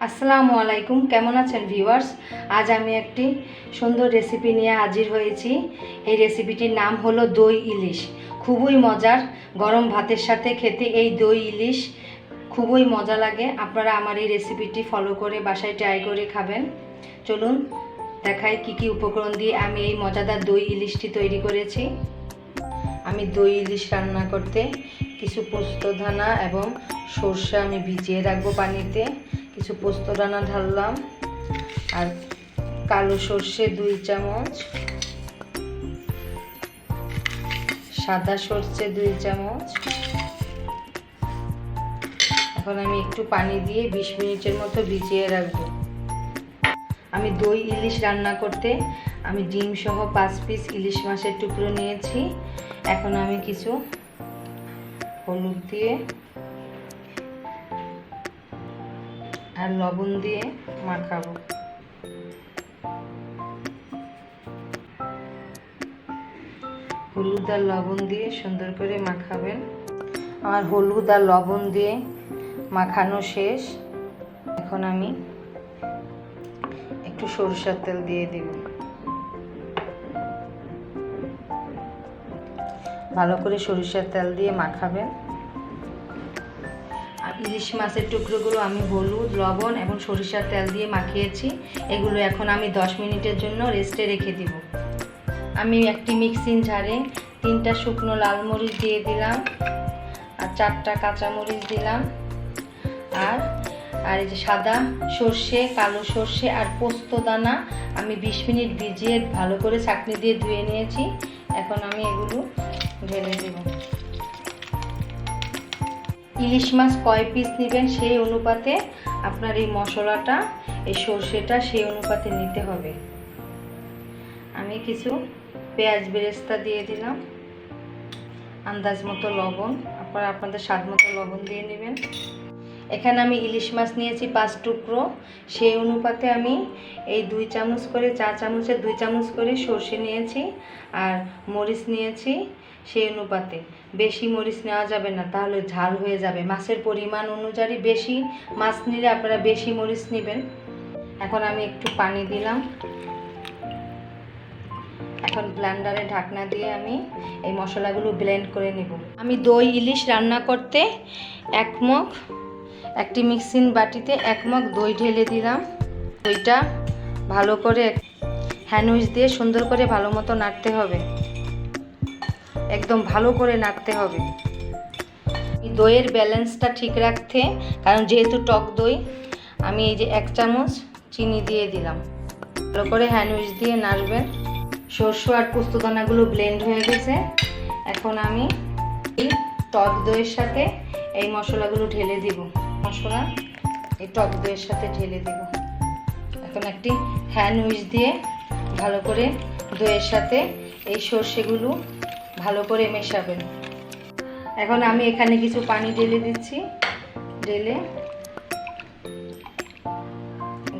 আসসালামু আলাইকুম, কেমন আছেন ভিউয়ার্স? আজ আমি একটি সুন্দর রেসিপি নিয়ে হাজির হয়েছি। এই রেসিপিটির নাম হলো দই ইলিশ। খুবই মজার, গরম ভাতের সাথে খেতে এই দই ইলিশ খুবই মজা লাগে। আপনারা আমার এই রেসিপিটি ফলো করে বাসায় ট্রাই করে খাবেন। চলুন দেখাই কি কি উপকরণ দিয়ে আমি এই মজাদার দই ইলিশটি তৈরি করেছি। আমি দই ইলিশ রান্না করতে কিছু পোস্তদানা এবং সরষে আমি ভিজিয়ে রাখবো পানিতে। কিছু পোস্তদানা ঢাললাম আর কালো সরষে 2 চামচ, সাদা সরষে 2 চামচ। এখন আমি একটু পানি দিয়ে 20 মিনিটের মতো ভিজিয়ে রাখবো। আমি দই ইলিশ রান্না করতে আমি ডিম সহ 5 পিস ইলিশ মাছের টুকরো নিয়েছি। এখন আমি কিছু হলুদ দিয়ে আর লবণ দিয়ে মাখাবো। হলুদ আর লবণ দিয়ে সুন্দর করে মাখাবেন। আমার হলুদ আর লবণ দিয়ে মাখানো শেষ। এখন আমি একটু সরিষার তেল দিয়ে দেব। ভালো করে সরিষার তেল দিয়ে মাখাবেন। আর ইলিশ মাছের টুকরোগুলো আমি হলুদ, লবণ এবং সরিষার তেল দিয়ে মাখিয়েছি। এগুলো এখন আমি 10 মিনিটের জন্য রেস্টে রেখে দিব। আমি একটি মিক্সিং জারে 3টা শুকনো লাল মরিচ দিয়ে দিলাম আর 4টা কাঁচা মরিচ দিলাম আর এই যে সাদা সর্ষে, কালো সর্ষে আর পোস্তদানা আমি 20 মিনিট ভিজিয়ে ভালো করে ছাঁকনি দিয়ে ধুয়ে নিয়েছি। এখন আমি এগুলো ঢেলে দেব। ইলিশ মাছ কয় পিস নেবেন সেই অনুপাতে আপনার এই মশলাটা, এই সর্ষেটা সেই অনুপাতে নিতে হবে। আমি কিছু পেঁয়াজ বেরেস্তা দিয়ে দিলাম, আন্দাজ মতো লবণ, আপনারা আপনাদের স্বাদ মতো লবণ দিয়ে নেবেন। এখানে আমি ইলিশ মাছ নিয়েছি 5 টুকরো, সেই অনুপাতে আমি এই 2 চামচ করে, 4 চামচের 2 চামচ করে সর্ষে নিয়েছি আর মরিচ নিয়েছি সেই অনুপাতে। বেশি মরিচ নেওয়া যাবে না, তাহলে ঝাল হয়ে যাবে। মাছের পরিমাণ অনুযায়ী বেশি মাছ নিলে আপনারা বেশি মরিচ নেবেন। এখন আমি একটু পানি দিলাম। এখন ব্লেন্ডারে ঢাকনা দিয়ে আমি এই মশলাগুলো ব্লেন্ড করে নেব। আমি দই ইলিশ রান্না করতে 1 মগ, একটি মিক্সিং বাটিতে 1 মগ দই ঢেলে দিলাম। দইটা ভালো করে হ্যান্ড উইচ দিয়ে সুন্দর করে ভালো মতো নাড়তে হবে, একদম ভালো করে নাড়তে হবে। এই দইয়ের ব্যালেন্সটা ঠিক রাখতে, কারণ যেহেতু টক দই, আমি এই যে 1 চামচ চিনি দিয়ে দিলাম। ভালো করে হ্যান্ড উইচ দিয়ে নাড়বেন। সরষে আর পোস্তদানাগুলো ব্লেন্ড হয়ে গেছে। এখন আমি এই টক দইয়ের সাথে এই মশলাগুলো ঢেলে দিব। মশলা এই টক দইয়ের সাথে ঢেলে দিব। এখন একটি হ্যান্ড উইচ দিয়ে ভালো করে দইয়ের সাথে এই সর্ষেগুলো ভালো করে মেশাবেন। এখন আমি এখানে কিছু পানি ঢেলে দিচ্ছি।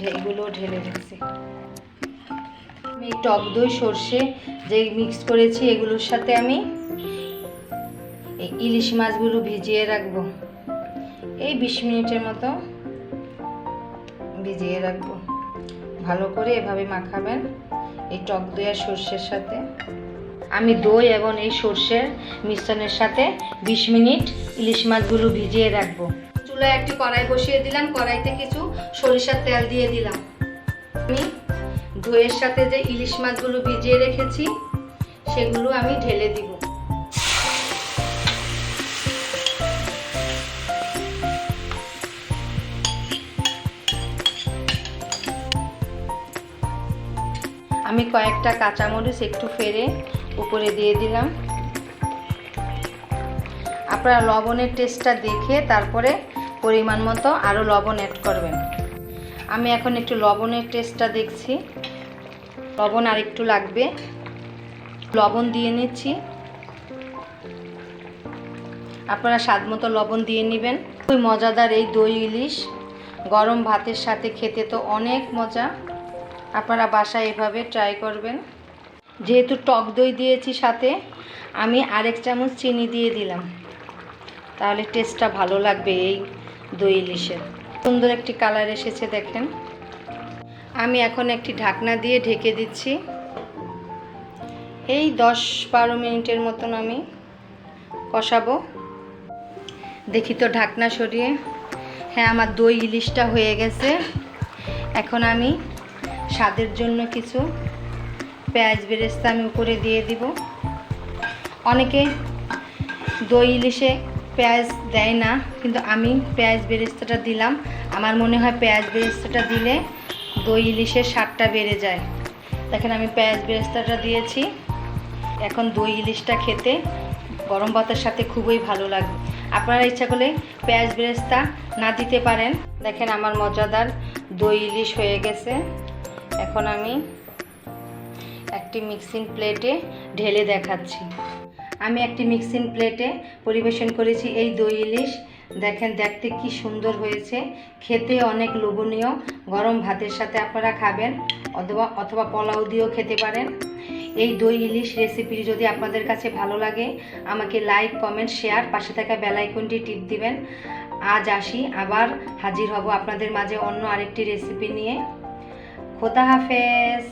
এগুলো ঢেলে দিচ্ছি। আমি টক দই সর্ষে যে মিক্স করেছি এগুলোর সাথে আমি এই ইলিশ মাছগুলো ভিজিয়ে রাখবো। এই 20 মিনিটের মতো ভিজিয়ে রাখবো। ভালো করে এভাবে মাখাবেন এই টক দই আর সর্ষের সাথে। আমি দই এবং এই সর্ষের মিশ্রণের সাথে 20 মিনিট ইলিশ মাছগুলো ভিজিয়ে রাখবো। চুলায় একটি কড়াই বসিয়ে দিলাম। কড়াইতে কিছু সরিষার তেল দিয়ে দিলাম। আমি দইয়ের সাথে যে ইলিশ মাছগুলো ভিজিয়ে রেখেছি সেগুলো আমি ঢেলে দিব। আমি কয়েকটা কাঁচামরিচ একটু ফেলে উপরে দিয়ে দিলাম। আপনারা লবণের টেস্টটা দেখে তারপরে পরিমাণ মতো আরও লবণ অ্যাড করবেন। আমি এখন একটু লবণের টেস্টটা দেখছি। লবণ আর একটু লাগবে, লবণ দিয়ে নিচ্ছি। আপনারা স্বাদ মতো লবণ দিয়ে নেবেন। খুবই মজাদার এই দই ইলিশ গরম ভাতের সাথে খেতে তো অনেক মজা। আপনারা বাসায় এভাবে ট্রাই করবেন। যেহেতু টক দই দিয়েছি সাথে, আমি আরেক চামচ চিনি দিয়ে দিলাম, তাহলে টেস্টটা ভালো লাগবে এই দই ইলিশের। সুন্দর একটি কালার এসেছে দেখেন। আমি এখন একটি ঢাকনা দিয়ে ঢেকে দিচ্ছি। এই 10-12 মিনিটের মতন আমি কষাবো। দেখি তো ঢাকনা সরিয়ে। হ্যাঁ, আমার দই ইলিশটা হয়ে গেছে। এখন আমি স্বাদের জন্য কিছু পেঁয়াজ বেরেস্তা আমি উপরে দিয়ে দিব। অনেকে দই ইলিশে পেঁয়াজ দেয় না, কিন্তু আমি পেঁয়াজ বেরেস্তাটা দিলাম। আমার মনে হয় পেঁয়াজ বেরেস্তাটা দিলে দই ইলিশের স্বাদটা বেড়ে যায়। দেখেন আমি পেঁয়াজ বেরেস্তাটা দিয়েছি। এখন দই ইলিশটা খেতে গরম ভাতের সাথে খুবই ভালো লাগবে। আপনারা ইচ্ছা করলে পেঁয়াজ বেরেস্তা না দিতে পারেন। দেখেন আমার মজাদার দই ইলিশ হয়ে গেছে। এখন আমি একটি মিক্সিং প্লেটে ঢেলে দেখাচ্ছি। আমি একটি মিক্সিং প্লেটে পরিবেশন করেছি এই দই ইলিশ। দেখেন দেখতে কি সুন্দর হয়েছে, খেতে অনেক লোভনীয়। গরম ভাতের সাথে আপনারা খাবেন, অথবা পোলাও দিয়েও খেতে পারেন। এই দই ইলিশ রেসিপি যদি আপনাদের কাছে ভালো লাগে, আমাকে লাইক, কমেন্ট, শেয়ার, পাশে থাকা বেল আইকনটি টিপ দিবেন। আজ আসি, আবার হাজির হব আপনাদের মাঝে অন্য আরেকটি রেসিপি নিয়ে। খোদা হাফেজ।